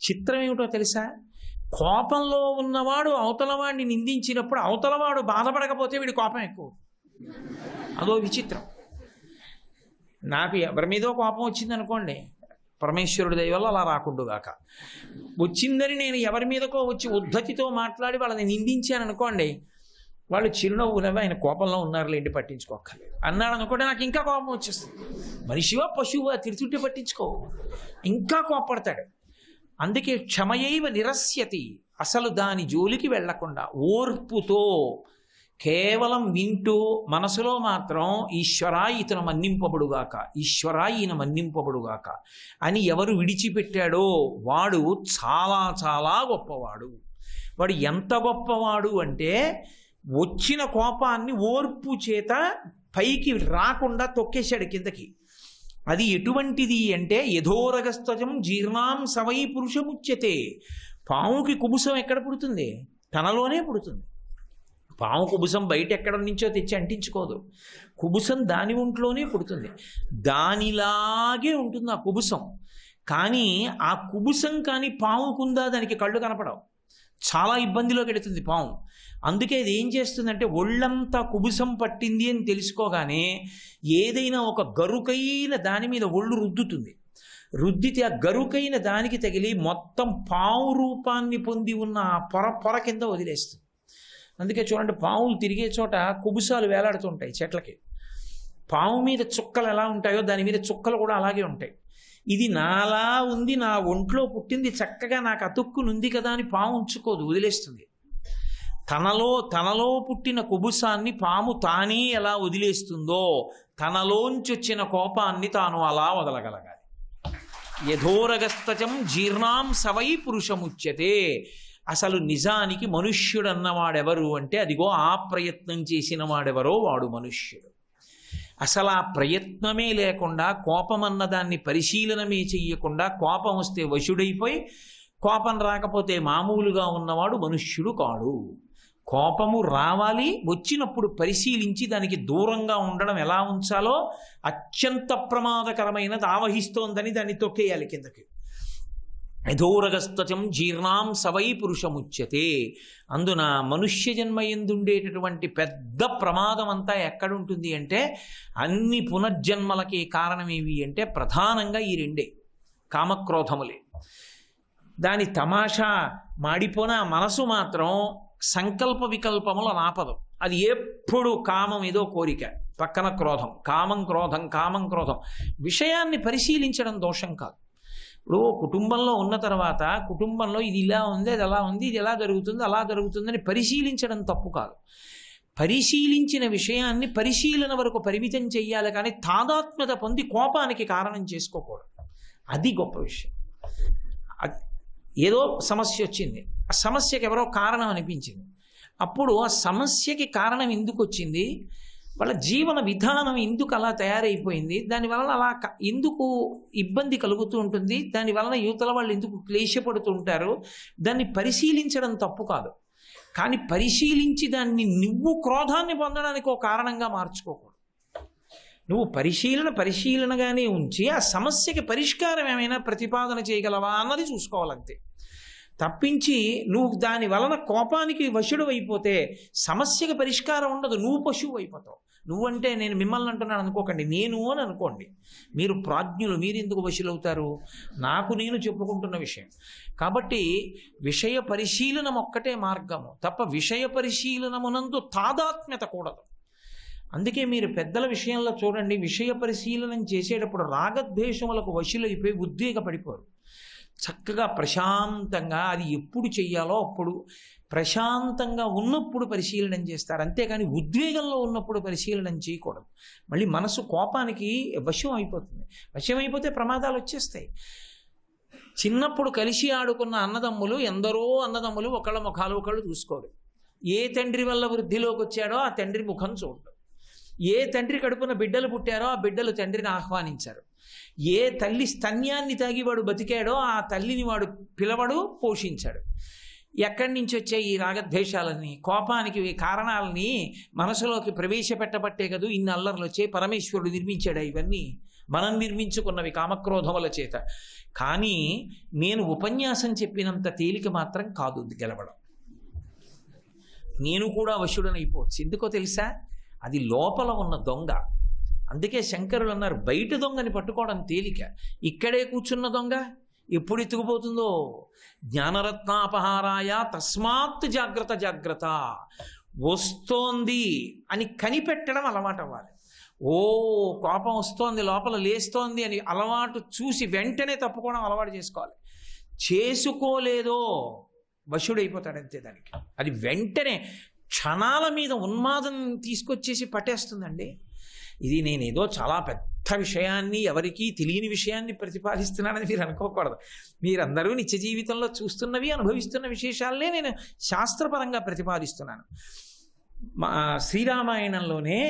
చిత్రం ఏమిటో తెలుసా? కోపంలో ఉన్నవాడు అవతలవాడిని నిందించినప్పుడు అవతలవాడు బాధపడకపోతే వీడి కోపం ఎక్కువ. అదో విచిత్రం. నాకు ఎవరి మీదో కోపం వచ్చింది అనుకోండి, పరమేశ్వరుడి దయ వల్ల అలా రాకుండుగాక, వచ్చిందని నేను ఎవరి మీదకో వచ్చి ఉద్ధతితో మాట్లాడి వాళ్ళని నిందించాను అనుకోండి, వాళ్ళు చిరునవ్వునవి ఆయన కోపంలో ఉన్నారులేంటి పట్టించుకోక్కర్లేదు అన్నాడు అనుకోండి, నాకు ఇంకా కోపం వచ్చేస్తుంది. మనిషివా పశువువా తిరుచుంటే పట్టించుకో, ఇంకా కోపడతాడు. అందుకే క్షమయైవ నిరస్యతి, అసలు దాని జోలికి వెళ్లకుండా ఓర్పుతో కేవలం వింటూ మనసులో మాత్రం ఈశ్వరాయి ఇతను మన్నింపబడుగాక, ఈశ్వరాయి ఈయన మన్నింపబడుగాక అని ఎవరు విడిచిపెట్టాడో వాడు చాలా చాలా గొప్పవాడు. వాడు ఎంత గొప్పవాడు అంటే వచ్చిన కోపాన్ని ఓర్పు చేత పైకి రాకుండా తొక్కేశాడు కిందకి. అది ఎటువంటిది అంటే యథోరగస్తజం జీర్ణాం సవై పురుషముచ్యతే. పాముకి కుబుసం ఎక్కడ పుడుతుంది? తనలోనే పుడుతుంది. పాము కుబుసం బయట ఎక్కడ నుంచో తెచ్చి అంటించుకోదు. కుబుసం దాని ఒంట్లోనే పుడుతుంది. దానిలాగే ఉంటుంది ఆ కుబుసం. కానీ ఆ కుబుసం కానీ పాముకుందా దానికి కళ్ళు కనపడవు, చాలా ఇబ్బందిలోకి వెళుతుంది పాము. అందుకే ఇది ఏం చేస్తుందంటే ఒళ్ళంతా కుబుసం పట్టింది అని తెలుసుకోగానే ఏదైనా ఒక గరుకైన దాని మీద ఒళ్ళు రుద్దుతుంది. రుద్దితే ఆ గరుకైన దానికి తగిలి మొత్తం పాము రూపాన్ని పొంది ఉన్న ఆ పొర కింద వదిలేస్తుంది. అందుకే చూడండి, పాములు తిరిగే చోట కుబుసాలు వేలాడుతుంటాయి చెట్లకి. పాము మీద చుక్కలు ఎలా ఉంటాయో దాని మీద చుక్కలు కూడా అలాగే ఉంటాయి. ఇది నాలా ఉంది, నా ఒంట్లో పుట్టింది, చక్కగా నాకు అతుక్కునుంది కదా అని పాము ఉంచుకోదు, వదిలేస్తుంది. తనలో పుట్టిన కుబుసాన్ని పాము తానే ఎలా వదిలేస్తుందో తనలోంచి వచ్చిన కోపాన్ని తాను అలా వదలగలగాలి. యథోరగస్తచం జీర్ణాం సవై పురుషముచ్యతే. అసలు నిజానికి మనుష్యుడు అన్నవాడెవరు అంటే అదిగో ఆ ప్రయత్నం చేసిన వాడెవరో వాడు మనుష్యుడు. అసలు ఆ ప్రయత్నమే లేకుండా కోపం అన్నదాన్ని పరిశీలనమే చెయ్యకుండా కోపం వస్తే వశుడైపోయి కోపం రాకపోతే మామూలుగా ఉన్నవాడు మనుష్యుడు కాడు. కోపము రావాలి, వచ్చినప్పుడు పరిశీలించి దానికి దూరంగా ఉండడం ఎలా ఉంచాలో, అత్యంత ప్రమాదకరమైనది ఆవహిస్తోందని దాన్ని తొక్కేయాలి కిందకి. యథోరగస్తచం జీర్ణాం సవై పురుషముచ్యతే. అందున మనుష్య జన్మ ఎందుండేటటువంటి పెద్ద ప్రమాదం అంతా ఎక్కడుంటుంది అంటే అన్ని పునర్జన్మలకి కారణమేవి అంటే ప్రధానంగా ఈ రెండే, కామక్రోధములే. దాని తమాషా మాడిపోయిన మనసు మాత్రం సంకల్ప వికల్పముల నాపదం. అది ఎప్పుడు కామం ఏదో కోరిక, పక్కన క్రోధం, కామం క్రోధం, కామం క్రోధం. విషయాన్ని పరిశీలించడం దోషం కాదు. ఇప్పుడు కుటుంబంలో ఉన్న తర్వాత కుటుంబంలో ఇది ఇలా ఉంది, అది అలా ఉంది, ఇది ఎలా జరుగుతుంది, అలా జరుగుతుందని పరిశీలించడం తప్పు కాదు. పరిశీలించిన విషయాన్ని పరిశీలన వరకు పరిమితం చెయ్యాలి, కానీ తాదాత్మ్యత పొంది కోపానికి కారణం చేసుకోకూడదు. అది గొప్ప విషయం. ఏదో సమస్య వచ్చింది, ఆ సమస్యకి ఎవరో కారణం అనిపించింది. అప్పుడు ఆ సమస్యకి కారణం ఎందుకు వచ్చింది, వాళ్ళ జీవన విధానం ఎందుకు అలా తయారైపోయింది, దానివలన అలా ఎందుకు ఇబ్బంది కలుగుతూ ఉంటుంది, దానివలన యువతల వాళ్ళు ఎందుకు క్లేశపడుతూ ఉంటారు, దాన్ని పరిశీలించడం తప్పు కాదు. కానీ పరిశీలించి దాన్ని నువ్వు క్రోధాన్ని పొందడానికి ఒక కారణంగా మార్చుకోకూడదు. నువ్వు పరిశీలనగానే ఉంచి ఆ సమస్యకి పరిష్కారం ఏమైనా ప్రతిపాదన చేయగలవా అన్నది చూసుకోవాలంతే. తప్పించి నువ్వు దాని వలన కోపానికి వశుడు అయిపోతే సమస్యకి పరిష్కారం ఉండదు, నువ్వు పశువు అయిపోతావు. నువ్వంటే నేను మిమ్మల్ని అంటున్నాను అనుకోకండి, నేను అని అనుకోండి. మీరు ప్రాజ్ఞులు, మీరు ఎందుకు వశులవుతారు? నాకు నేను చెప్పుకుంటున్న విషయం. కాబట్టి విషయ పరిశీలనం ఒక్కటే మార్గము తప్ప విషయ పరిశీలనమునందు తాదాత్మ్యత కూడదు. అందుకే మీరు పెద్దల విషయంలో చూడండి, విషయ పరిశీలనం చేసేటప్పుడు రాగద్వేషములకు వశులైపోయి ఉద్వేగపడిపోరు. చక్కగా ప్రశాంతంగా అది ఎప్పుడు చెయ్యాలో అప్పుడు ప్రశాంతంగా ఉన్నప్పుడు పరిశీలనం చేస్తారు, అంతేగాని ఉద్వేగంలో ఉన్నప్పుడు పరిశీలనం చేయకూడదు. మళ్ళీ మనసు కోపానికి వశం అయిపోతుంది. వశం అయిపోతే ప్రమాదాలు వచ్చేస్తాయి. చిన్నప్పుడు కలిసి ఆడుకున్న అన్నదమ్ములు, ఎందరో అన్నదమ్ములు ఒకళ్ళ ముఖాలు ఒకళ్ళు చూసుకోరు. ఏ తండ్రి వల్ల వృద్ధిలోకి వచ్చాడో ఆ తండ్రి ముఖం చూడరు. ఏ తండ్రి కడుపున బిడ్డలు పుట్టారో ఆ బిడ్డలు తండ్రిని ఆహ్వానించారు. ఏ తల్లి స్తన్యాన్ని తాగి వాడు బతికాడో ఆ తల్లిని వాడు పిలవడు, పోషించాడు. ఎక్కడి నుంచి వచ్చే ఈ రాగద్వేషాలని, కోపానికి కారణాలని మనసులోకి ప్రవేశపెట్టబట్టే కదా ఇన్ని అల్లర్లు వచ్చాయి. పరమేశ్వరుడు నిర్మించాడు ఇవన్నీ. మనం నిర్మించుకున్నవి కామక్రోధముల చేత. కానీ నేను ఉపన్యాసం చెప్పినంత తేలిక మాత్రం కాదు గెలవడం. నేను కూడా వశుడనైపోవచ్చు. ఎందుకో తెలుసా? అది లోపల ఉన్న దొంగ. అందుకే శంకరులు అన్నారు, బయట దొంగని పట్టుకోవడం తేలిక, ఇక్కడే కూర్చున్న దొంగ ఎప్పుడు ఎత్తుకుపోతుందో. జ్ఞానరత్నాపహారాయ తస్మాత్ జాగ్రత్త జాగ్రత్త. వస్తోంది అని కనిపెట్టడం అలవాటు అవ్వాలి. ఓ కోపం వస్తోంది, లోపల లేస్తోంది అని అలవాటు చూసి వెంటనే తప్పుకోవడం అలవాటు చేసుకోవాలి. చేసుకోలేదో వశుడైపోతాడు అంతే దానికి. అది వెంటనే క్షణాల మీద ఉన్మాదం తీసుకొచ్చేసి పట్టేస్తుందండి. ఇది నేనేదో చాలా పెద్ద విషయాన్ని, ఎవరికీ తెలియని విషయాన్ని ప్రతిపాదిస్తున్నానని మీరు అనుకోకూడదు. మీరందరూ నిత్య జీవితంలో చూస్తున్నవి, అనుభవిస్తున్న విశేషాలనే నేను శాస్త్రపరంగా ప్రతిపాదిస్తున్నాను. శ్రీరామాయణంలోనే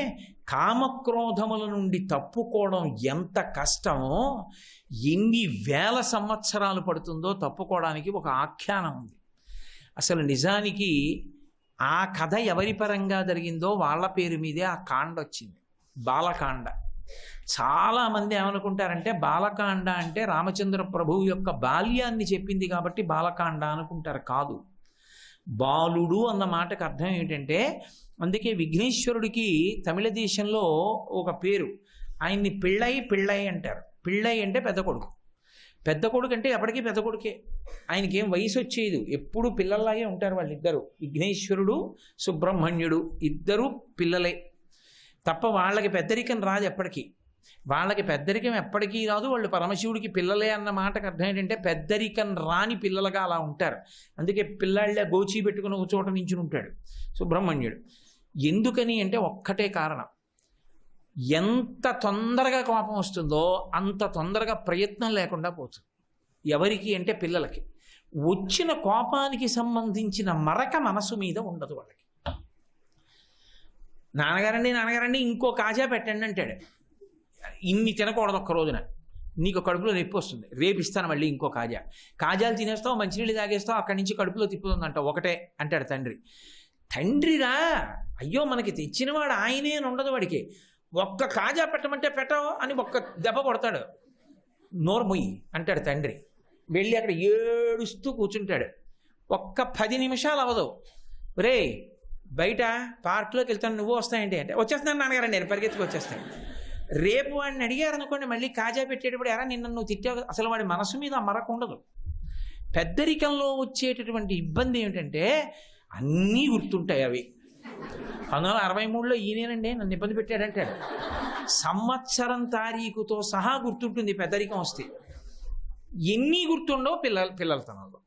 కామక్రోధముల నుండి తప్పుకోవడం ఎంత కష్టమో, ఎన్ని వేల సంవత్సరాలు పడుతుందో తప్పుకోవడానికి ఒక ఆఖ్యానం ఉంది. అసలు నిజానికి ఆ కథ ఎవరి పరంగా జరిగిందో వాళ్ళ పేరు మీదే ఆ కాండ వచ్చింది, బాలకాండ. చాలామంది ఏమనుకుంటారంటే బాలకాండ అంటే రామచంద్ర ప్రభువు యొక్క బాల్యాన్ని చెప్పింది కాబట్టి బాలకాండ అనుకుంటారు. కాదు, బాలుడు అన్న మాటకు అర్థం ఏమిటంటే, అందుకే విఘ్నేశ్వరుడికి తమిళ దేశంలో ఒక పేరు, ఆయన్ని పిళ్ళై అంటారు. పిళ్ళై అంటే పెద్ద కొడుకు. పెద్ద కొడుకు అంటే ఎప్పటికీ పెద్ద కొడుకే, ఆయనకేం వయసు వచ్చేది, ఎప్పుడు పిల్లల్లాగే ఉంటారు వాళ్ళిద్దరు. విఘ్నేశ్వరుడు సుబ్రహ్మణ్యుడు ఇద్దరు పిల్లలే తప్ప వాళ్ళకి పెద్దరికం రాదు ఎప్పటికీ. వాళ్ళకి పెద్దరికం ఎప్పటికీ రాదు. వాళ్ళు పరమశివుడికి పిల్లలే అన్న మాటకు అర్థం ఏంటంటే పెద్దరికం రాని పిల్లలుగా అలా ఉంటారు. అందుకే పిల్లాళ్ళ గోచి పెట్టుకుని ఒక చోట నించుని ఉంటాడు సుబ్రహ్మణ్యుడు. ఎందుకని అంటే ఒక్కటే కారణం, ఎంత తొందరగా కోపం వస్తుందో అంత తొందరగా ప్రయత్నం లేకుండా పోతుంది. ఎవరికి అంటే పిల్లలకి. వచ్చిన కోపానికి సంబంధించిన మరక మనసు మీద ఉండదు వాళ్ళకి. నాన్నగారండి ఇంకో కాజా పెట్టండి అంటాడు. ఇన్ని తినకూడదు ఒక్క రోజున, నీకు కడుపులో నొప్పి వస్తుంది, రేపు ఇస్తాను మళ్ళీ ఇంకో కాజాలు తినేస్తావు, మంచినీళ్ళు తాగేస్తావు, అక్కడి నుంచి కడుపులో తిప్పుతుందంట. ఒకటే అంటాడు తండ్రి. తండ్రిరా, అయ్యో మనకి తెచ్చినవాడు ఆయనే అని ఉండదు వాడికి. ఒక్క కాజా పెట్టమంటే పెట్టవు అని ఒక్క దెబ్బ కొడతాడు. నోరు మొయ్యి అంటాడు తండ్రి. వెళ్ళి అక్కడ ఏడుస్తూ కూర్చుంటాడు. ఒక్క 10 నిమిషాలు అవ్వదు, రే బయట పార్క్లోకి వెళ్తాను, నువ్వు వస్తాయంటే అంటే వచ్చేస్తున్నాను నాన్నగారండి, నేను పరిగెత్తుకు వచ్చేస్తాను. రేపు వాడిని అడిగారు అనుకోండి, మళ్ళీ కాజా పెట్టేటప్పుడు ఎరా నిన్న నువ్వు తిట్టావు, అసలు వాడి మనసు మీద మరక ఉండదు. పెద్దరికంలో వచ్చేటటువంటి ఇబ్బంది ఏమిటంటే అన్నీ గుర్తుంటాయి. అవి 1963లో ఈయనేనండి నన్ను ఇబ్బంది పెట్టాడంటాడు. సంవత్సరం తారీఖుతో సహా గుర్తుంటుంది పెద్దరికం వస్తే. ఎన్ని గుర్తుండవు పిల్లలతనంలో.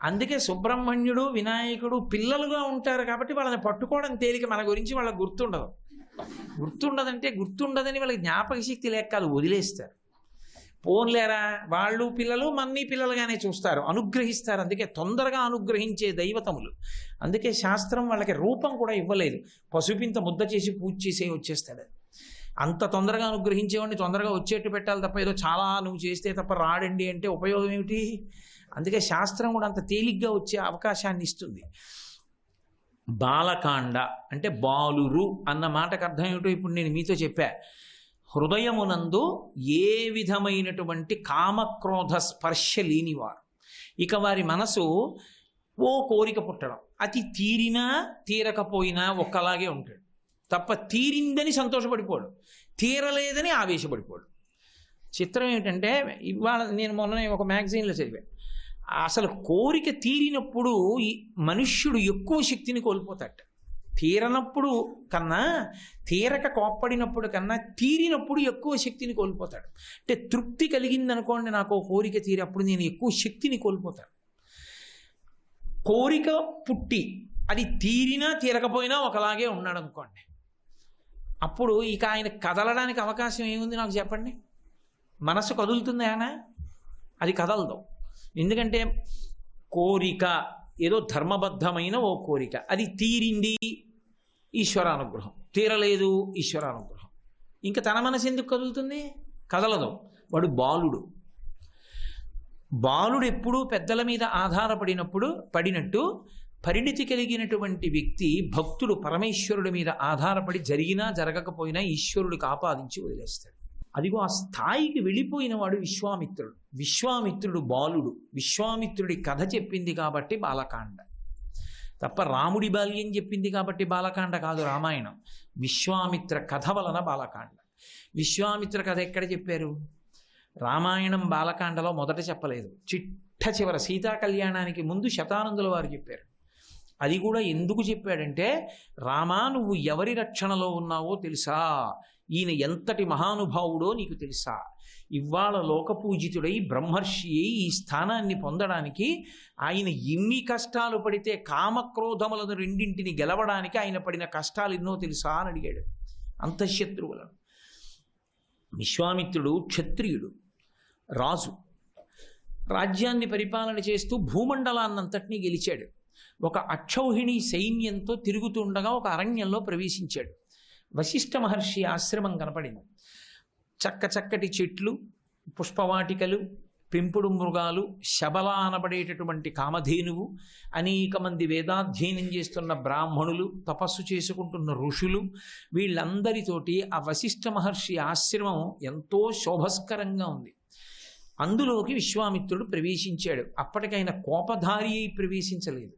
అందుకే సుబ్రహ్మణ్యుడు వినాయకుడు పిల్లలుగా ఉంటారు కాబట్టి వాళ్ళని పట్టుకోవడం తేలిక. మన గురించి వాళ్ళకి గుర్తుండదంటే గుర్తుండదని వాళ్ళకి జ్ఞాపక శక్తి లేక కాదు, వదిలేస్తారు. పోన్లేరా వాళ్ళు పిల్లలు మన్నీ పిల్లలుగానే చూస్తారు, అనుగ్రహిస్తారు. అందుకే తొందరగా అనుగ్రహించే దైవతములు. అందుకే శాస్త్రం వాళ్ళకి రూపం కూడా ఇవ్వలేదు. పసుపింత ముద్ద చేసి పూజ చేసే వచ్చేస్తాడు. అంత తొందరగా అనుగ్రహించేవాడిని తొందరగా వచ్చేట్టు పెట్టాలి తప్ప ఏదో చాలా నువ్వు చేస్తే తప్ప రాడండి అంటే ఉపయోగం ఏమిటి? అందుకే శాస్త్రం కూడా అంత తేలిగ్గా వచ్చే అవకాశాన్ని ఇస్తుంది. బాలకాండ అంటే బాలురు అన్న మాటకు అర్థం ఏమిటో ఇప్పుడు నేను మీతో చెప్పా. హృదయమునందు ఏ విధమైనటువంటి కామక్రోధ స్పర్శ లేనివారు. ఇక వారి మనసు ఓ కోరిక పుట్టడం, అది తీరినా తీరకపోయినా ఒక్కలాగే ఉంటాడు తప్ప తీరిందని సంతోషపడిపోడు, తీరలేదని ఆవేశపడిపోడు. చిత్రం ఏమిటంటే ఇవాళ నేను మొన్న ఒక మ్యాగజైన్లో చదివా, అసలు కోరిక తీరినప్పుడు ఈ మనుష్యుడు ఎక్కువ శక్తిని కోల్పోతాడు. తీరనప్పుడు కన్నా, తీరక కోప్పడినప్పుడు కన్నా తీరినప్పుడు ఎక్కువ శక్తిని కోల్పోతాడు. అంటే తృప్తి కలిగింది అనుకోండి, నాకు కోరిక తీరినప్పుడు నేను ఎక్కువ శక్తిని కోల్పోతాను. కోరిక పుట్టి అది తీరినా తీరకపోయినా ఒకలాగే ఉన్నాడు అనుకోండి, అప్పుడు ఇక ఆయన కదలడానికి అవకాశం ఏముంది నాకు చెప్పండి? మనసు కదులుతుంది ఆయన? అది కదలదు. ఎందుకంటే కోరిక ఏదో ధర్మబద్ధమైన ఓ కోరిక, అది తీరింది ఈశ్వరానుగ్రహం, తీరలేదు ఈశ్వరానుగ్రహం. ఇంకా తన మనసు ఎందుకు కదులుతుంది? కదలదు. వాడు బాలుడు. బాలుడు ఎప్పుడూ పెద్దల మీద పడినట్టు పరిణితి కలిగినటువంటి వ్యక్తి భక్తుడు పరమేశ్వరుడి మీద ఆధారపడి జరిగినా జరగకపోయినా ఈశ్వరుడికి ఆపాదించి వదిలేస్తాడు. అదిగో ఆ స్థాయికి వెళ్ళిపోయిన వాడు విశ్వామిత్రుడు. విశ్వామిత్రుడు బాలుడు. విశ్వామిత్రుడి కథ చెప్పింది కాబట్టి బాలకాండ, తప్ప రాముడి బాల్యం చెప్పింది కాబట్టి బాలకాండ కాదు రామాయణం. విశ్వామిత్ర కథ వలన బాలకాండ. విశ్వామిత్ర కథ ఎక్కడ చెప్పారు? రామాయణం బాలకాండలో మొదట చెప్పలేదు, చిట్ట చివర సీతా కళ్యాణానికి ముందు శతానందుల వారు చెప్పారు. అది కూడా ఎందుకు చెప్పాడంటే, రామా నువ్వు ఎవరి రక్షణలో ఉన్నావో తెలుసా, ఈయన ఎంతటి మహానుభావుడో నీకు తెలుసా, ఇవాళ లోకపూజితుడై బ్రహ్మర్షి అయి ఈ స్థానాన్ని పొందడానికి ఆయన ఎన్ని కష్టాలు పడితే, కామక్రోధములను రెండింటిని గెలవడానికి ఆయన పడిన కష్టాలు ఎన్నో తెలుసా అని అడిగాడు. అంతఃశత్రువులను. విశ్వామిత్రుడు క్షత్రియుడు, రాజు, రాజ్యాన్ని పరిపాలన చేస్తూ భూమండలాన్నంతటినీ గెలిచాడు. ఒక అక్షౌహిణి సైన్యంతో తిరుగుతుండగా ఒక అరణ్యంలో ప్రవేశించాడు. వశిష్ఠ మహర్షి ఆశ్రమం కనపడింది. చక్కటి చెట్లు, పుష్పవాటికలు, పెంపుడు మృగాలు, శబల అనబడేటటువంటి కామధేనువు, అనేక మంది వేదాధ్యయనం చేస్తున్న బ్రాహ్మణులు, తపస్సు చేసుకుంటున్న ఋషులు, వీళ్ళందరితోటి ఆ వశిష్ఠ మహర్షి ఆశ్రమం ఎంతో శోభస్కరంగా ఉంది. అందులోకి విశ్వామిత్రుడు ప్రవేశించాడు. అప్పటికైనా కోపధారి అయి ప్రవేశించలేదు.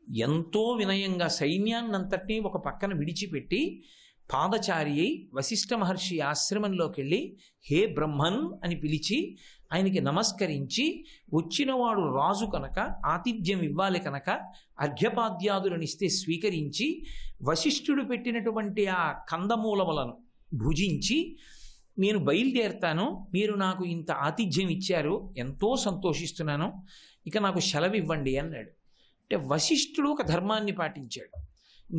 ఎంతో వినయంగా సైన్యాన్నంతటినీ ఒక పక్కన విడిచిపెట్టి పాదచారి అయి వశిష్ఠ మహర్షి ఆశ్రమంలోకి వెళ్ళి హే బ్రహ్మన్ అని పిలిచి ఆయనకి నమస్కరించి, వచ్చినవాడు రాజు కనుక ఆతిథ్యం ఇవ్వాలి కనుక అర్ఘ్యపాద్యాదులను ఇస్తే స్వీకరించి, వశిష్ఠుడు పెట్టినటువంటి ఆ కందమూలములను భుజించి నేను బయలుదేరుతాను, మీరు నాకు ఇంత ఆతిథ్యం ఇచ్చారు, ఎంతో సంతోషిస్తున్నాను, ఇక నాకు సెలవు ఇవ్వండి అన్నాడు. అంటే వశిష్ఠుడు ఒక ధర్మాన్ని పాటించాడు.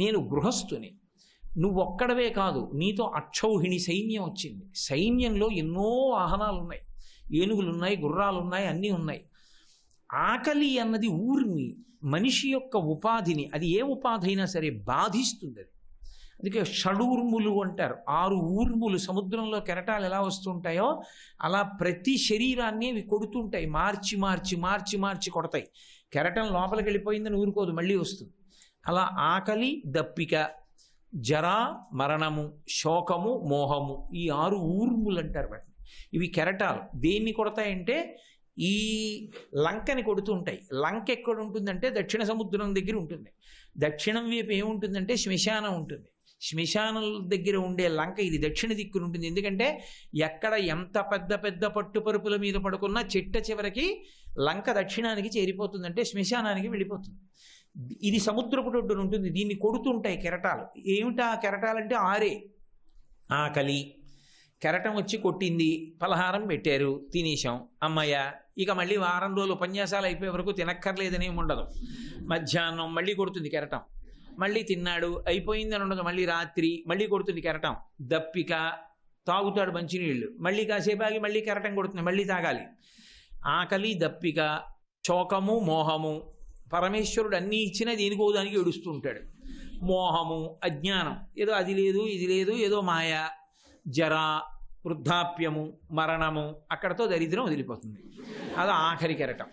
నేను గృహస్థుని, నువ్వొక్కడవే కాదు, నీతో అక్షౌహిణి సైన్యం వచ్చింది. సైన్యంలో ఎన్నో వాహనాలు ఉన్నాయి, ఏనుగులున్నాయి, గుర్రాలున్నాయి, అన్నీ ఉన్నాయి. ఆకలి అన్నది ఊర్మి, మనిషి యొక్క ఉపాధిని, అది ఏ ఉపాధి అయినా సరే బాధిస్తుంది. అది అందుకే షడూర్ములు అంటారు. 6 ఊర్ములు సముద్రంలో కెరటాలు ఎలా వస్తుంటాయో అలా ప్రతి శరీరాన్ని అవి కొడుతుంటాయి, మార్చి మార్చి మార్చి మార్చి కొడతాయి. కెరటం లోపలికి వెళ్ళిపోయిందని ఊరుకోదు, మళ్ళీ వస్తుంది. అలా ఆకలి, దప్పిక, జరా, మరణము, శోకము, మోహము, ఈ 6 ఊర్ములు అంటారు వాటిని. ఇవి కెరటాలు. దేన్ని కొడతాయంటే ఈ లంకని కొడుతుంటాయి. లంక ఎక్కడ ఉంటుందంటే దక్షిణ సముద్రం దగ్గర ఉంటుంది. దక్షిణం వైపు ఏముంటుందంటే శ్మశానం ఉంటుంది. శ్మశానం దగ్గర ఉండే లంక ఇది దక్షిణ దిక్కున ఉంటుంది. ఎందుకంటే ఎక్కడ ఎంత పెద్ద పెద్ద పట్టుపరుపుల మీద పడుకున్నా చిట్ట చివరికి లంక దక్షిణానికి చేరిపోతుందంటే శ్మశానానికి వెళ్ళిపోతుంది. ఇది సముద్రపు ఒడ్డున ఉంటుంది. దీన్ని కొడుతుంటాయి కెరటాలు. ఏమిటా కెరటాలంటే 6. ఆకలి, కెరటం వచ్చి కొట్టింది, పలహారం పెట్టారు, తినేశాం, అమ్మయ్య, ఇక మళ్ళీ వారం రోజులు ఉపన్యాసాలు అయిపోయే వరకు తినక్కర్లేదని ఉండదు. మధ్యాహ్నం మళ్ళీ కొడుతుంది కెరటం, మళ్ళీ తిన్నాడు, అయిపోయిందని ఉండదు, మళ్ళీ రాత్రి మళ్ళీ కొడుతుంది కెరటం. దప్పిక, తాగుతాడు మంచినీళ్ళు, మళ్ళీ కాసేపు ఆగి మళ్ళీ కెరటం కొడుతుంది, మళ్ళీ తాగాలి. ఆకలి, దప్పిక, శోకము, మోహము. పరమేశ్వరుడు అన్నీ ఇచ్చినా దేనికో దానికి ఏడుస్తూ ఉంటాడు. మోహము, అజ్ఞానం, ఏదో అది లేదు ఇది లేదు, ఏదో మాయ, జర, వృద్ధాప్యము, మరణము, అక్కడతో దరిద్రం వదిలిపోతుంది. అది ఆఖరి కెరటం.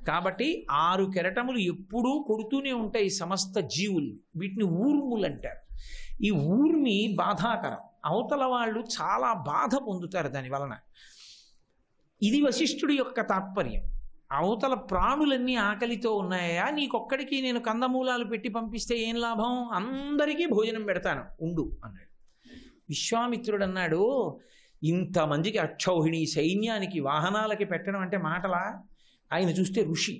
కాబట్టి 6 కెరటములు ఎప్పుడూ కొడుతూనే ఉంటాయి సమస్త జీవులు. వీటిని ఊర్ములు అంటారు. ఈ ఊర్మి బాధాకరం. అవతల వాళ్ళు చాలా బాధ పొందుతారు దాని వలన. ఇది వశిష్ఠుడి యొక్క తాత్పర్యం. అవతల ప్రాణులన్నీ ఆకలితో ఉన్నాయా, నీకొక్కడికి నేను కందమూలాలు పెట్టి పంపిస్తే ఏం లాభం, అందరికీ భోజనం పెడతాను ఉండు అన్నాడు. విశ్వామిత్రుడు అన్నాడు, ఇంతమందికి అక్షౌహిణి సైన్యానికి వాహనాలకి పెట్టడం అంటే మాటలా? ఆయన చూస్తే ఋషి,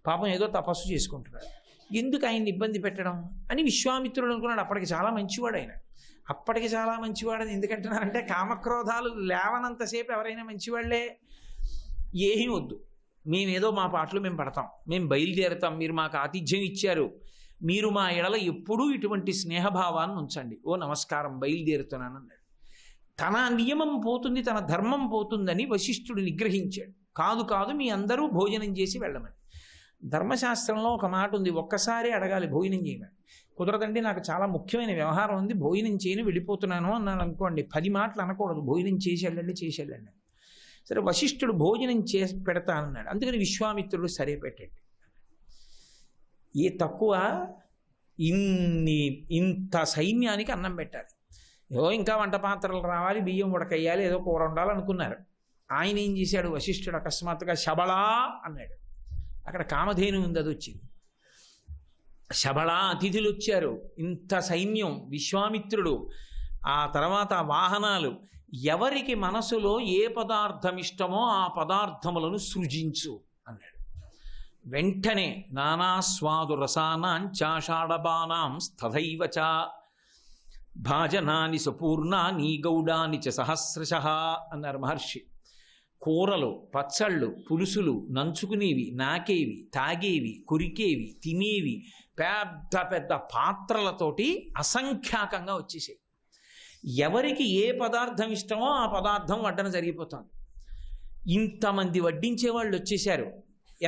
పాపం ఏదో తపస్సు చేసుకుంటున్నాడు, ఎందుకు ఆయన్ని ఇబ్బంది పెట్టడం అని విశ్వామిత్రుడు అనుకున్నాడు. అప్పటికి చాలా మంచివాడు ఆయన. అప్పటికి చాలా మంచివాడని ఎందుకంటున్నారంటే, కామక్రోధాలు లేవనంతసేపు ఎవరైనా మంచివాళ్లే. ఏమీ వద్దు, మేమేదో మా పాటలు మేము పడతాం, మేము బయలుదేరుతాం, మీరు మాకు ఆతిథ్యం ఇచ్చారు, మీరు మా ఎడల ఎప్పుడూ ఇటువంటి స్నేహభావాన్ని ఉంచండి, ఓ నమస్కారం, బయలుదేరుతున్నాను అన్నాడు. తన నియమం పోతుంది, తన ధర్మం పోతుందని వశిష్ఠుడు నిగ్రహించాడు. కాదు కాదు, మీ అందరూ భోజనం చేసి వెళ్ళమని. ధర్మశాస్త్రంలో ఒక మాట ఉంది, ఒక్కసారి అడగాలి భోజనం చేయమని. కుదరదండి, నాకు చాలా ముఖ్యమైన వ్యవహారం ఉంది, భోజనం చేయని వెళ్ళిపోతున్నాను అన్నాడు అనుకోండి, 10 మాటలు అనకూడదు, భోజనం చేసి వెళ్ళండి చేసి వెళ్ళండి. సరే, వశిష్ఠుడు భోజనం చేసి పెడతానన్నాడు. అందుకని విశ్వామిత్రుడు సరే పెట్టండి. ఏ తక్కువ, ఇంత సైన్యానికి అన్నం పెట్టాలి. ఏదో ఇంకా వంట పాత్రలు రావాలి, బియ్యం ఉడకయ్యాలి, ఏదో కూర ఉండాలనుకున్నారు. ఆయన ఏం చేశాడు, వశిష్ఠుడు అకస్మాత్తుగా శబళా అన్నాడు. అక్కడ కామధేను ఉంది, అది వచ్చింది. శబళా అతిథులు వచ్చారు, ఇంత సైన్యం, విశ్వామిత్రుడు, ఆ తర్వాత వాహనాలు. ఎవరికి మనసులో ఏ పదార్థం ఇష్టమో ఆ పదార్థములను సృజించు అన్నాడు. వెంటనే నానాస్వాదు రసానాంచాషాఢబానాం స్తథైవచ భాజనాని సపూర్ణాని గౌడాని చ సహస్రశః అన్నారు మహర్షి. కూరలు, పచ్చళ్ళు, పులుసులు, నంచుకునేవి, నాకేవి, తాగేవి, కొరికేవి, తినేవి, పెద్ద పెద్ద పాత్రలతోటి అసంఖ్యాకంగా వచ్చేసాయి. ఎవరికి ఏ పదార్థం ఇష్టమో ఆ పదార్థం వడ్డన జరిగిపోతుంది. ఇంతమంది వడ్డించే వాళ్ళు వచ్చేసారు.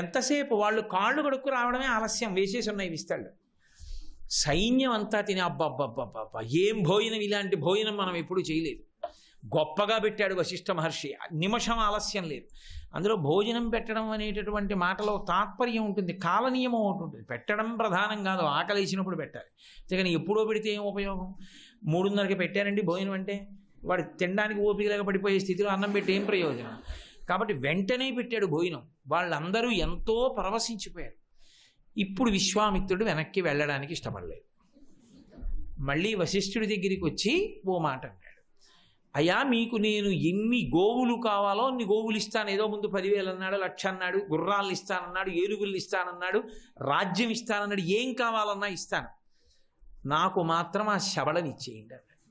ఎంతసేపు వాళ్ళు కాళ్ళు కడుక్కు రావడమే ఆలస్యం, వేసేసి ఉన్నాయి విస్తళ్ళు. సైన్యం అంతా తిని అబ్బబ్బబ్బబ్బబ్బా ఏం భోజనం, ఇలాంటి భోజనం మనం ఎప్పుడూ చేయలేదు. గొప్పగా పెట్టాడు వశిష్ఠ మహర్షి, నిమిషం ఆలస్యం లేదు. అందులో భోజనం పెట్టడం అనేటటువంటి మాటలో తాత్పర్యం ఉంటుంది, కాలనియమం ఒకటి ఉంటుంది. పెట్టడం ప్రధానం కాదు, ఆకలి వేసినప్పుడు పెట్టాలి. అంతేగాని ఎప్పుడో పెడితే ఏం ఉపయోగం? 3:30కి పెట్టారండి భోజనం అంటే వాడు తినడానికి ఓపికలాగా పడిపోయే స్థితిలో అన్నం పెట్టి ఏం ప్రయోజనం? కాబట్టి వెంటనే పెట్టాడు భోజనం. వాళ్ళందరూ ఎంతో పరవశించిపోయారు. ఇప్పుడు విశ్వామిత్రుడు వెనక్కి వెళ్ళడానికి ఇష్టపడలేదు. మళ్ళీ వశిష్ఠుడి దగ్గరికి వచ్చి ఓ మాట అన్నాడు, అయ్యా మీకు నేను ఎన్ని గోవులు కావాలో అన్ని గోవులు ఇస్తాను. ఏదో ముందు 10,000 అన్నాడు, 1,00,000 అన్నాడు, గుర్రాలు ఇస్తానన్నాడు, ఏనుగులు ఇస్తానన్నాడు, రాజ్యం ఇస్తానన్నాడు, ఏం కావాలన్నా ఇస్తాను, నాకు మాత్రం ఆ శబళని ఇచ్చేయండి అన్నాడు.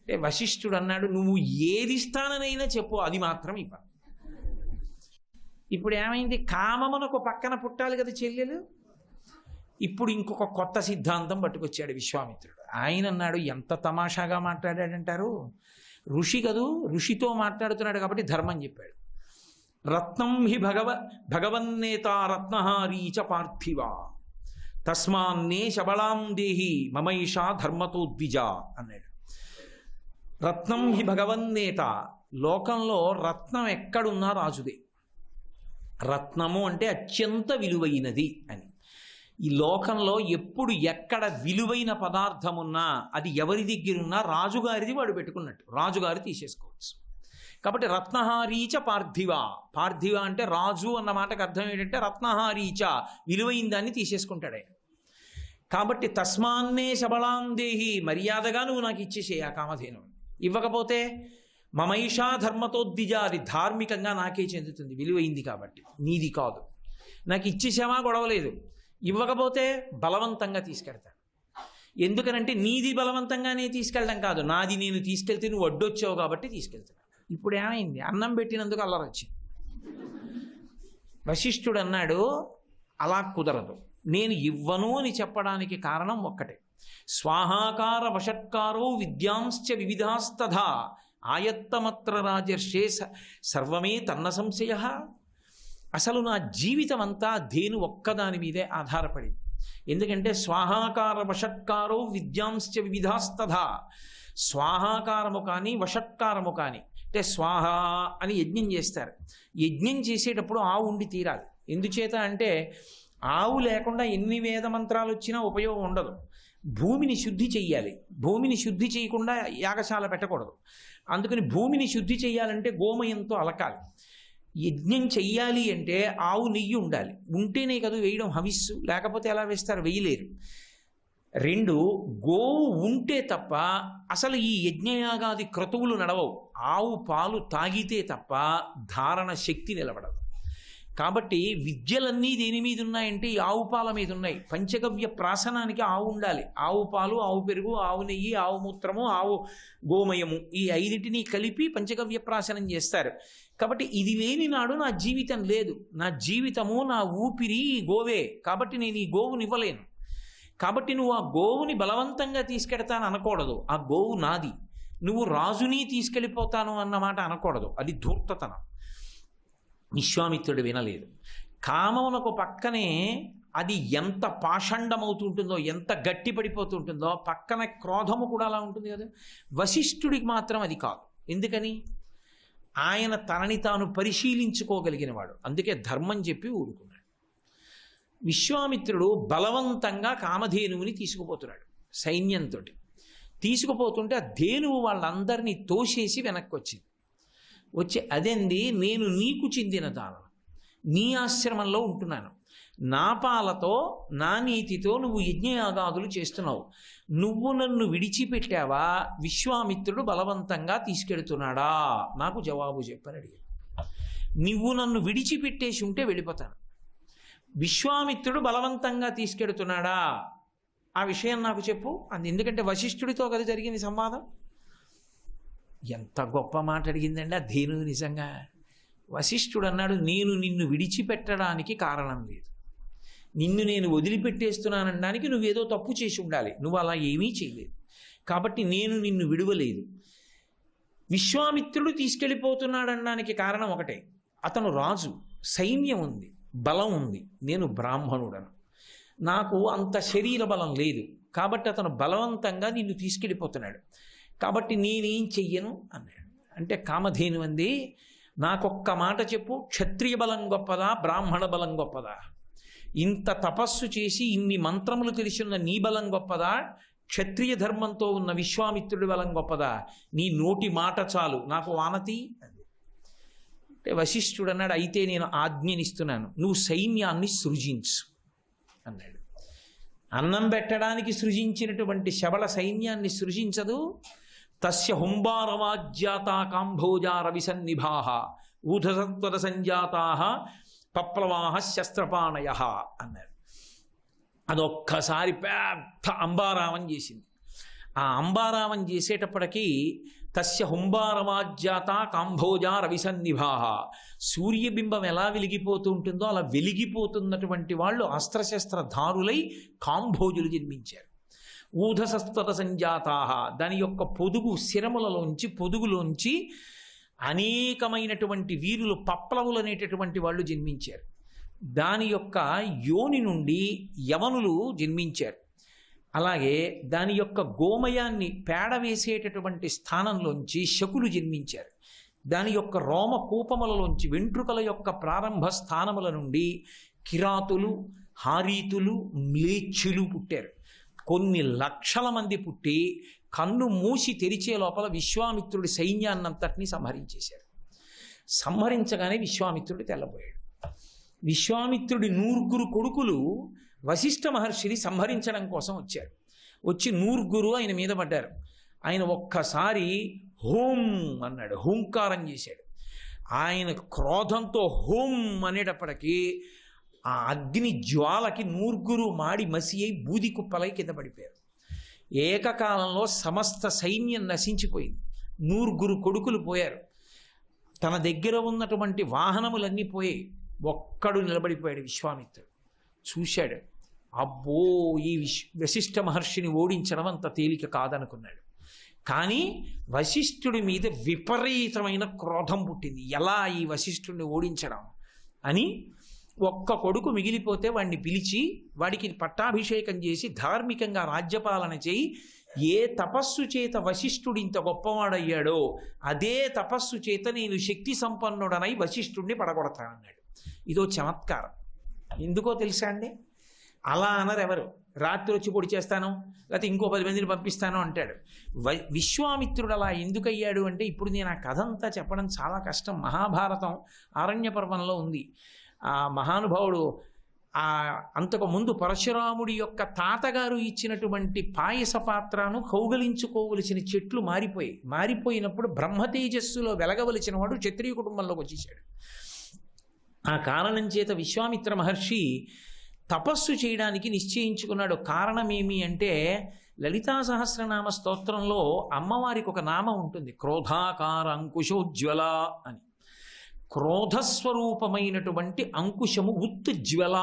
అంటే వశిష్ఠుడు అన్నాడు, నువ్వు ఏది ఇస్తాననైనా చెప్పు, అది మాత్రం ఇవ్వ. ఇప్పుడు ఏమైంది, కామమునకు పక్కన పుట్టాలి కదా చెల్లెలు. ఇప్పుడు ఇంకొక కొత్త సిద్ధాంతం పట్టుకొచ్చాడు విశ్వామిత్రుడు. ఆయన అన్నాడు, ఎంత తమాషాగా మాట్లాడాడంటారు, ఋషి కదూ, ఋషితో మాట్లాడుతున్నాడు కాబట్టి ధర్మం చెప్పాడు. రత్నం హి భగవన్నేత రత్నహారీచ పార్థివ తస్మాన్నే శబళాం దేహి మమైషా ధర్మతో ద్విజ అన్నాడు. రత్నం హి భగవన్నేత, లోకంలో రత్నం ఎక్కడున్నా రాజుదే. రత్నము అంటే అత్యంత విలువైనది అని. ఈ లోకంలో ఎప్పుడు ఎక్కడ విలువైన పదార్థం ఉన్నా అది ఎవరి దగ్గరున్నా రాజుగారిది వాడు పెట్టుకున్నట్టు, రాజుగారి తీసేసుకోవచ్చు. కాబట్టి రత్నహారీచ పార్థివ, పార్థివ అంటే రాజు అన్న మాటకు అర్థం ఏంటంటే రత్నహారీచ, విలువైన దాన్ని తీసేసుకుంటాడు ఆయన. కాబట్టి తస్మాన్నే శబళాం దేహి, మర్యాదగా నువ్వు నాకు ఇచ్చేసేయి ఆ కామధేను. ఇవ్వకపోతే మమైషా ధర్మతోద్విజ, అది ధార్మికంగా నాకే చెందుతుంది, విలువైంది కాబట్టి, నీది కాదు. నాకు ఇచ్చేసామా గొడవలేదు, ఇవ్వకపోతే బలవంతంగా తీసుకెళ్తాను. ఎందుకనంటే నీది బలవంతంగానే తీసుకెళ్ళడం కాదు, నాది నేను తీసుకెళ్తే నువ్వు అడ్డొచ్చావు కాబట్టి తీసుకెళ్తున్నాను. ఇప్పుడు ఏమైంది, అన్నం పెట్టినందుకు అల్లరి వచ్చింది. వశిష్ఠుడు అన్నాడు, అలా కుదరదు, నేను ఇవ్వను అని చెప్పడానికి కారణం ఒక్కటే, స్వాహాకార వషట్కారో విద్యాంశ్చ వివిధాస్తథా ఆయత్తమత్ర రాజర్షే సర్వమే తన్న సంశయ. అసలు నా జీవితం అంతా ధేను ఒక్కదాని మీదే ఆధారపడింది. ఎందుకంటే స్వాహాకార వషట్కారో విద్యాంశ్చ వివిధాస్తథా, స్వాహాకారము కానీ వషట్కారము కానీ, అంటే స్వాహ అని యజ్ఞం చేస్తారు. యజ్ఞం చేసేటప్పుడు ఆవు ఉండి తీరాలి. ఎందుచేత అంటే ఆవు లేకుండా ఎన్ని వేద మంత్రాలు వచ్చినా ఉపయోగం ఉండదు. భూమిని శుద్ధి చెయ్యాలి, భూమిని శుద్ధి చేయకుండా యాగశాల పెట్టకూడదు. అందుకని భూమిని శుద్ధి చెయ్యాలంటే గోమయంతో అలకాలి. యజ్ఞం చెయ్యాలి అంటే ఆవు నెయ్యి ఉండాలి, ఉంటేనే కదా వేయడం హవిస్సు, లేకపోతే ఎలా వేస్తారు, వేయలేరు. 2, గోవు ఉంటే తప్ప అసలు ఈ యజ్ఞయాగాది క్రతువులు నడవవు. ఆవు పాలు తాగితే తప్ప ధారణ శక్తి నిలబడదు. కాబట్టి విద్యలన్నీ దేని మీద ఉన్నాయంటే ఈ ఆవు పాల మీద ఉన్నాయి. పంచగవ్య ప్రాసనానికి ఆవు ఉండాలి. ఆవు పాలు, ఆవు పెరుగు, ఆవు నెయ్యి, ఆవు మూత్రము, ఆవు గోమయము, ఈ 5టిని కలిపి పంచగవ్య ప్రాసనం చేస్తారు. కాబట్టి ఇది లేని నాడు నా జీవితం లేదు. నా జీవితము, నా ఊపిరి ఈ గోవే. కాబట్టి నేను ఈ గోవుని ఇవ్వలేను. కాబట్టి నువ్వు ఆ గోవుని బలవంతంగా తీసుకెడతాను అనకూడదు, ఆ గోవు నాది. నువ్వు రాజుని తీసుకెళ్ళిపోతాను అన్నమాట అనకూడదు, అది ధూర్తతనం. విశ్వామిత్రుడు వినలేదు. కామమునకు పక్కనే అది ఎంత పాషండమవుతుంటుందో, ఎంత గట్టి పడిపోతుంటుందో, పక్కన క్రోధము కూడా అలా ఉంటుంది కదా. వశిష్ఠుడికి మాత్రం అది కాదు. ఎందుకని? ఆయన తనని తాను పరిశీలించుకోగలిగిన వాడు, అందుకే ధర్మం చెప్పి ఊరుకున్నాడు. విశ్వామిత్రుడు బలవంతంగా కామధేనువుని తీసుకుపోతున్నాడు సైన్యంతో. తీసుకుపోతుంటే ఆ ధేనువు వాళ్ళందరినీ తోసేసి వెనక్కి వచ్చింది. వచ్చి అదేంది, నేను నీకు చెందిన దానం, నీ ఆశ్రమంలో ఉంటున్నాను, నా పాలతో నా నీతితో నువ్వు యజ్ఞయాగాదులు చేస్తున్నావు, నువ్వు నన్ను విడిచిపెట్టావా, విశ్వామిత్రుడు బలవంతంగా తీసుకెడుతున్నాడా, నాకు జవాబు చెప్పని అడిగాడు. నువ్వు నన్ను విడిచిపెట్టేసి ఉంటే వెళ్ళిపోతాను, విశ్వామిత్రుడు బలవంతంగా తీసుకెడుతున్నాడా, ఆ విషయం నాకు చెప్పు అంది. ఎందుకంటే వశిష్ఠుడితో కదా జరిగింది సంవాదం. ఎంత గొప్ప మాట అడిగిందండి ఆ ధేనువు నిజంగా. వశిష్ఠుడు అన్నాడు, నేను నిన్ను విడిచిపెట్టడానికి కారణం లేదు, నిన్ను నేను వదిలిపెట్టేస్తున్నానడానికి నువ్వేదో తప్పు చేసి ఉండాలి, నువ్వు అలా ఏమీ చేయలేదు, కాబట్టి నేను నిన్ను విడువలేదు. విశ్వామిత్రుడు తీసుకెళ్ళిపోతున్నాడనడానికి కారణం ఒకటే, అతను రాజు, సైన్యం ఉంది, బలం ఉంది, నేను బ్రాహ్మణుడను, నాకు అంత శరీర బలం లేదు, కాబట్టి అతను బలవంతంగా నిన్ను తీసుకెళ్ళిపోతున్నాడు, కాబట్టి నేనేం చెయ్యను అన్నాడు. అంటే కామధేను అంది, నాకొక్క మాట చెప్పు, క్షత్రియ బలం గొప్పదా బ్రాహ్మణ బలం గొప్పదా, ఇంత తపస్సు చేసి ఇన్ని మంత్రములు తెలిసిన నీ బలం గొప్పదా, క్షత్రియ ధర్మంతో ఉన్న విశ్వామిత్రుడి బలం గొప్పదా, నీ నోటి మాట చాలు నాకు వానతి అంది. అంటే వశిష్ఠుడు అన్నాడు, అయితే నేను ఆజ్ఞనిస్తున్నాను, నువ్వు సైన్యాన్ని సృజించు అన్నాడు. అన్నం పెట్టడానికి సృజించినటువంటి శబళ సైన్యాన్ని సృజించదు. తస్య హుంబారవాజ్యాతా కాంభోజా రవిసన్నిభాః ఊధసత్వర సంజాతాః పప్లవాః శస్త్రపాణయః అన్నారు. అదొక్కసారి పెద్ద అంబారావం చేసింది. ఆ అంబారావం చేసేటప్పటికీ తస్య హుంబారవాజ్యాత కాంభోజా రవిసన్నిభాః, సూర్యబింబం ఎలా వెలిగిపోతూ ఉంటుందో అలా వెలిగిపోతున్నటువంటి వాళ్ళు అస్త్రశస్త్రధారులై కాంభోజులు జన్మించారు. ఊధసస్త్వర సంజాతాః, దాని యొక్క పొదుగు శిరములలోంచి పొదుగులోంచి అనేకమైనటువంటి వీరులు పప్లవులు అనేటటువంటి వాళ్ళు జన్మించారు. దాని యొక్క యోని నుండి యవనులు జన్మించారు. అలాగే దాని యొక్క గోమయాన్ని పేడ వేసేటటువంటి స్థానంలోంచి శకులు జన్మించారు. దాని యొక్క రోమ కూపములలోంచి వెంట్రుకల యొక్క ప్రారంభ స్థానముల నుండి కిరాతులు, హారీతులు, మ్లేచ్ఛులు పుట్టారు. కొన్ని లక్షల మంది పుట్టి కన్ను మూసి తెరిచే లోపల విశ్వామిత్రుడి సైన్యాన్నంతటినీ సంహరించేశారు. సంహరించగానే విశ్వామిత్రుడు తెల్లబోయాడు. విశ్వామిత్రుడి 100 కొడుకులు వశిష్ఠ మహర్షిని సంహరించడం కోసం వచ్చారు. వచ్చి 100 ఆయన మీద పడ్డారు. ఆయన ఒక్కసారి హోం అన్నాడు, హూంకారం చేశాడు. ఆయన క్రోధంతో హోం అనేటప్పటికీ ఆ అగ్ని జ్వాలకి 100 మాడి మసి అయి బూది కుప్పలై కింద పడిపోయారు. ఏకకాలంలో సమస్త సైన్యం నశించిపోయింది. 100 కొడుకులు పోయారు. తన దగ్గర ఉన్నటువంటి వాహనములన్నీ పోయాయి. ఒక్కడు నిలబడిపోయాడు విశ్వామిత్రుడు. చూశాడు, అబ్బో ఈ వశిష్ఠ మహర్షిని ఓడించడం అంత తేలిక కాదనుకున్నాడు. కానీ వశిష్ఠుడి మీద విపరీతమైన క్రోధం పుట్టింది. ఎలా ఈ వశిష్ఠుడిని ఓడించడం అని ఒక్క కొడుకు మిగిలిపోతే వాడిని పిలిచి వాడికి పట్టాభిషేకం చేసి ధార్మికంగా రాజ్యపాలన చేయి, ఏ తపస్సు చేత వశిష్ఠుడు ఇంత గొప్పవాడయ్యాడో అదే తపస్సు చేత నేను శక్తి సంపన్నుడనై వశిష్ఠుడిని పడగొడతానన్నాడు. ఇదో చమత్కారం. ఎందుకో తెలుసా అండి? అలా అనరు ఎవరు. రాత్రి వచ్చి పొడి చేస్తాను లేకపోతే ఇంకో 10 మందిని పంపిస్తాను అంటాడు. విశ్వామిత్రుడు అలా ఎందుకయ్యాడు అంటే, ఇప్పుడు నేను ఆ కథ అంతా చెప్పడం చాలా కష్టం. మహాభారతం ఆరణ్య పర్వంలో ఉంది. ఆ మహానుభావుడు అంతకు ముందు పరశురాముడి యొక్క తాతగారు ఇచ్చినటువంటి పాయస పాత్రను కౌగలించుకోవలసిన చెట్లు మారిపోయినప్పుడు బ్రహ్మతేజస్సులో వెలగవలసిన వాడు క్షత్రియ కుటుంబంలోకి వచ్చేసాడు. ఆ కారణం చేత విశ్వామిత్ర మహర్షి తపస్సు చేయడానికి నిశ్చయించుకున్నాడు. కారణమేమి అంటే, లలితా సహస్రనామ స్తోత్రంలో అమ్మవారికి ఒక నామం ఉంటుంది, క్రోధాకార అంకుశోజ్వల అని. క్రోధస్వరూపమైనటువంటి అంకుశము ఉత్జ్వల,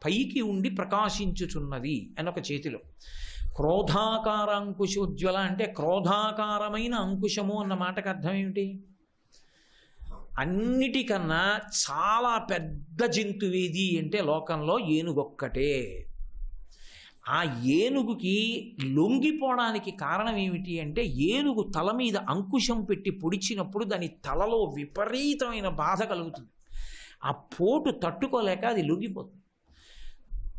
పైకి ఉండి ప్రకాశించుచున్నది అని ఒక చేతిలో. క్రోధాకార అంకుశోజ్వల అంటే క్రోధాకారమైన అంకుశము అన్న మాటకు అర్థం ఏమిటి? అన్నిటికన్నా చాలా పెద్ద జంతువేది అంటే లోకంలో ఏనుగొక్కటే. ఆ ఏనుగుకి లొంగిపోవడానికి కారణం ఏమిటి అంటే, ఏనుగు తల మీద అంకుశం పెట్టి పొడిచినప్పుడు దాని తలలో విపరీతమైన బాధ కలుగుతుంది. ఆ పోటు తట్టుకోలేక అది లొంగిపోతుంది.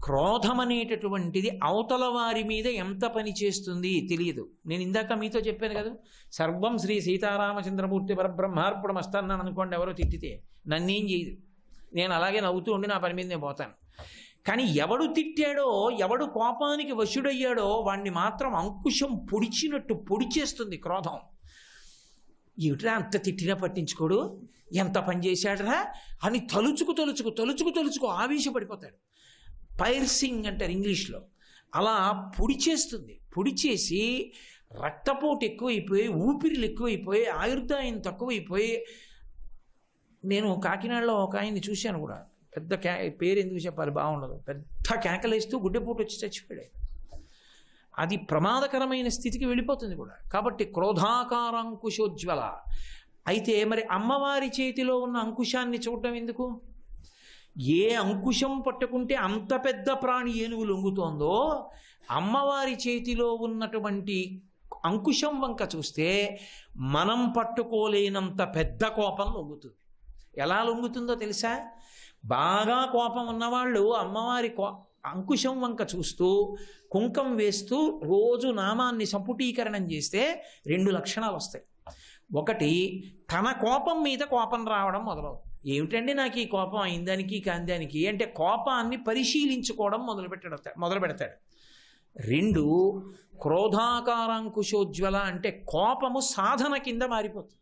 క్రోధం అనేటటువంటిది అవతల వారి మీద ఎంత పని చేస్తుంది తెలియదు. నేను ఇందాక మీతో చెప్పాను కదా, సర్వం శ్రీ సీతారామచంద్రమూర్తి పరబ్రహ్మార్పణమస్తాను అనుకోండి, ఎవరో తిట్టితే నన్నేం చేయదు, నేను అలాగే నవ్వుతూ ఉండి నా పని మీద నేను పోతాను. కానీ ఎవడు తిట్టాడో, ఎవడు కోపానికి వశుడయ్యాడో వాణ్ణి మాత్రం అంకుశం పొడిచినట్టు పొడిచేస్తుంది క్రోధం. ఏమిట్రా అంత తిట్టినా పట్టించుకోడు, ఎంత పని చేశాడరా అని తలుచుకు ఆవేశపడిపోతాడు. పైర్సింగ్ అంటారు ఇంగ్లీష్లో. అలా పొడిచేస్తుంది. పొడిచేసి రక్తపోటు ఎక్కువైపోయి, ఊపిరిలు ఎక్కువైపోయి, ఆయుర్దాయం తక్కువైపోయి. నేను కాకినాడలో ఒక ఆయన్ని చూశాను కూడా, పెద్ద పేరు ఎందుకు చెప్పాలి, బాగుండదు, పెద్ద కేకలేస్తూ గుడ్డెపోటు వచ్చి చచ్చిపోయాడు. అది ప్రమాదకరమైన స్థితికి వెళ్ళిపోతుంది కూడా. కాబట్టి క్రోధాకారాంకుశోజ్వల. అయితే మరి అమ్మవారి చేతిలో ఉన్న అంకుశాన్ని చూడటం ఎందుకు? ఏ అంకుశం పట్టుకుంటే అంత పెద్ద ప్రాణి ఏనుగు లొంగుతోందో, అమ్మవారి చేతిలో ఉన్నటువంటి అంకుశం వంక చూస్తే మనం పట్టుకోలేనంత పెద్ద కోపం లొంగుతుంది. ఎలా లొంగుతుందో తెలుసా? బాగా కోపం ఉన్నవాళ్ళు అమ్మవారి అంకుశం వంక చూస్తూ కుంకం వేస్తూ రోజు నామాన్ని సంపుటీకరణం చేస్తే 2 లక్షణాలు వస్తాయి. ఒకటి, తన కోపం మీద కోపం రావడం మొదలవుతుంది. ఏమిటండి నాకు ఈ కోపం అయిందానికి కాందానికి అంటే కోపాన్ని పరిశీలించుకోవడం మొదలు పెడతాడు. 2, క్రోధాకారాంకుశోజ్వల అంటే కోపము సాధన కింద మారిపోతుంది.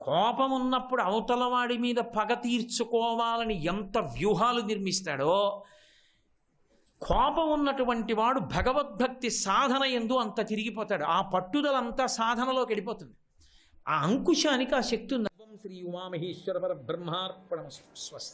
కోపం ఉన్నప్పుడు అవతలవాడి మీద పగ తీర్చుకోవాలని ఎంత వ్యూహాలు నిర్మిస్తాడో, కోపం ఉన్నటువంటి వాడు భగవద్భక్తి సాధన యందు అంత తిరిగిపోతాడు. ఆ పట్టుదలంతా సాధనలోకి వెళ్ళిపోతుంది. ఆ అంకుశానికి ఆ శక్తి ఉంది. శ్రీ ఉమామహేశ్వర పరబ్రహ్మార్పణమస్తు. స్వస్తి.